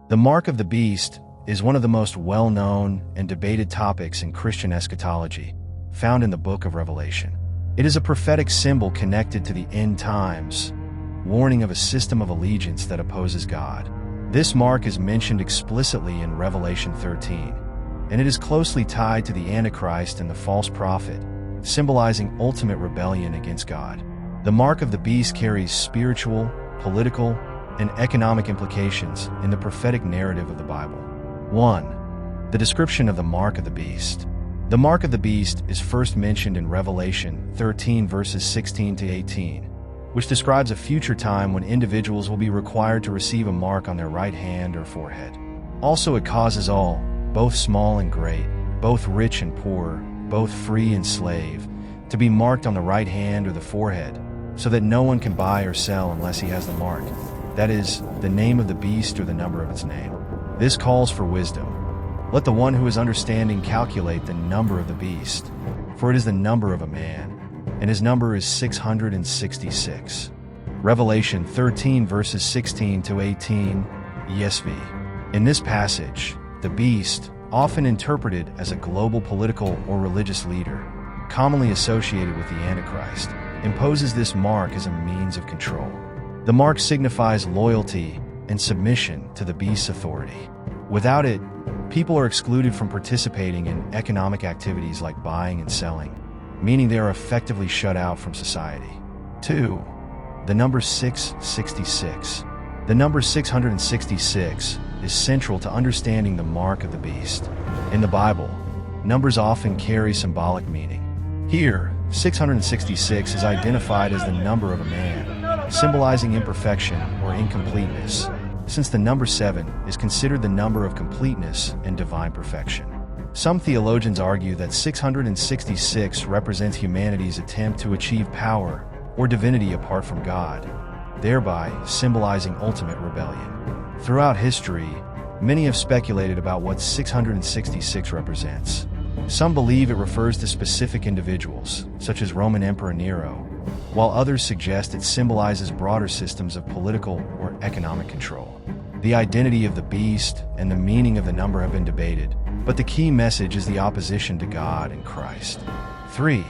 The mark of the beast is one of the most well-known and debated topics in Christian eschatology, found in the book of Revelation. It is a prophetic symbol connected to the end times, warning of a system of allegiance that opposes God. This mark is mentioned explicitly in Revelation 13, and it is closely tied to the antichrist and the false prophet, symbolizing ultimate rebellion against God. The mark of the beast carries spiritual, political, and economic implications in the prophetic narrative of the Bible. 1. The description of the mark of the beast. The mark of the beast is first mentioned in Revelation 13 verses 16 to 18, which describes a future time when individuals will be required to receive a mark on their right hand or forehead. Also, it causes all, both small and great, both rich and poor, both free and slave, to be marked on the right hand or the forehead, so that no one can buy or sell unless he has the mark, that is, the name of the beast or the number of its name. This calls for wisdom. Let the one who is understanding calculate the number of the beast, for it is the number of a man, and his number is 666. Revelation 13 verses 16 to 18, ESV. In this passage, the beast, often interpreted as a global political or religious leader, commonly associated with the Antichrist, imposes this mark as a means of control. The mark signifies loyalty and submission to the beast's authority. Without it, people are excluded from participating in economic activities like buying and selling, meaning they are effectively shut out from society. 2. The number 666. The number 666 is central to understanding the mark of the beast. In the Bible, numbers often carry symbolic meaning. Here, 666 is identified as the number of a man, symbolizing imperfection or incompleteness, since the number 7 is considered the number of completeness and divine perfection. Some theologians argue that 666 represents humanity's attempt to achieve power or divinity apart from God, thereby symbolizing ultimate rebellion. Throughout history, many have speculated about what 666 represents. Some believe it refers to specific individuals, such as Roman Emperor Nero, while others suggest it symbolizes broader systems of political or economic control. The identity of the beast and the meaning of the number have been debated, but the key message is the opposition to God and Christ. 3.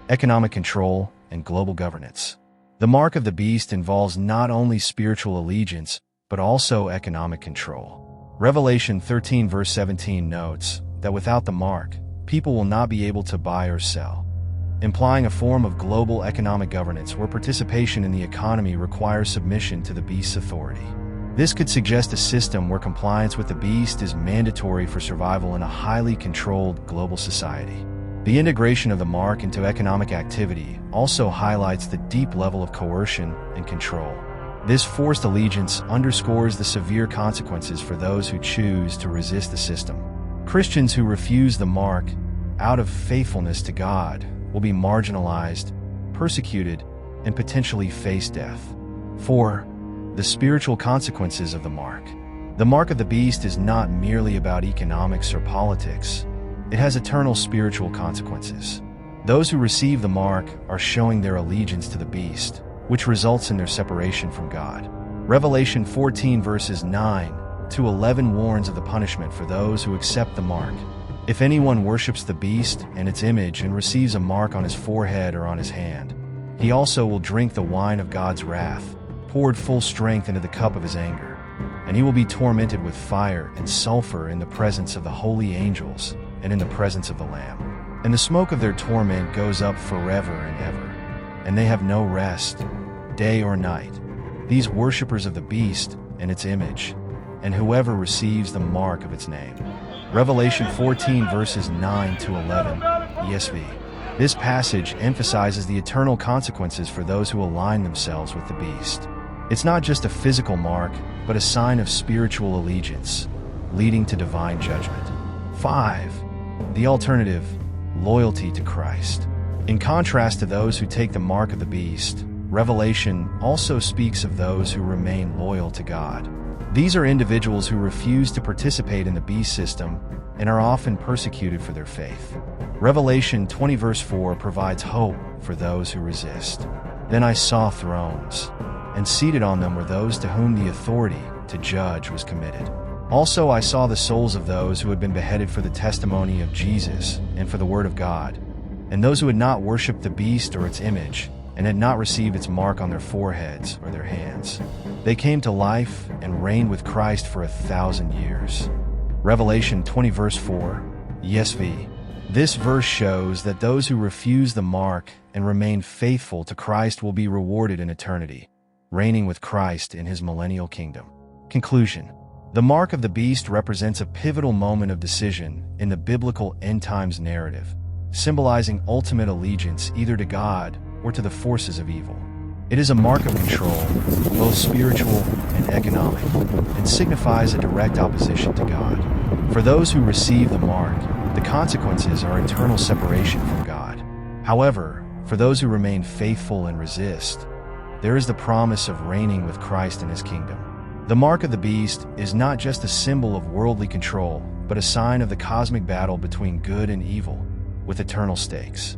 Economic control and global governance. The mark of the beast involves not only spiritual allegiance, but also economic control. Revelation 13 verse 17 notes that without the mark, people will not be able to buy or sell, implying a form of global economic governance where participation in the economy requires submission to the beast's authority. This could suggest a system where compliance with the beast is mandatory for survival in a highly controlled global society. The integration of the mark into economic activity also highlights the deep level of coercion and control. This forced allegiance underscores the severe consequences for those who choose to resist the system. Christians who refuse the mark out of faithfulness to God will be marginalized, persecuted, and potentially face death. 4. The spiritual consequences of the mark. The mark of the beast is not merely about economics or politics. It has eternal spiritual consequences. Those who receive the mark are showing their allegiance to the beast, which results in their separation from God. Revelation 14 verses 9 to 11 warns of the punishment for those who accept the mark. If anyone worships the beast and its image and receives a mark on his forehead or on his hand, he also will drink the wine of God's wrath, poured full strength into the cup of his anger, and he will be tormented with fire and sulfur in the presence of the holy angels and in the presence of the Lamb. And the smoke of their torment goes up forever and ever, and they have no rest, day or night. These worshippers of the beast and its image, and whoever receives the mark of its name. Revelation 14 verses 9 to 11, ESV. This passage emphasizes the eternal consequences for those who align themselves with the beast. It's not just a physical mark, but a sign of spiritual allegiance, leading to divine judgment. 5. The alternative, loyalty to Christ. In contrast to those who take the mark of the beast, Revelation also speaks of those who remain loyal to God. These are individuals who refuse to participate in the beast system and are often persecuted for their faith. Revelation 20 verse 4 provides hope for those who resist. Then I saw thrones, and seated on them were those to whom the authority to judge was committed. Also, I saw the souls of those who had been beheaded for the testimony of Jesus and for the word of God, and those who had not worshipped the beast or its image, and had not received its mark on their foreheads or their hands. They came to life and reigned with Christ for 1,000 years. Revelation 20 verse 4, ESV. This verse shows that those who refuse the mark and remain faithful to Christ will be rewarded in eternity, reigning with Christ in his millennial kingdom. Conclusion. The mark of the beast represents a pivotal moment of decision in the biblical end times narrative, symbolizing ultimate allegiance either to God or to the forces of evil. It is a mark of control, both spiritual and economic, and signifies a direct opposition to God. For those who receive the mark, the consequences are eternal separation from God. However, for those who remain faithful and resist, there is the promise of reigning with Christ in his kingdom. The mark of the beast is not just a symbol of worldly control, but a sign of the cosmic battle between good and evil, with eternal stakes.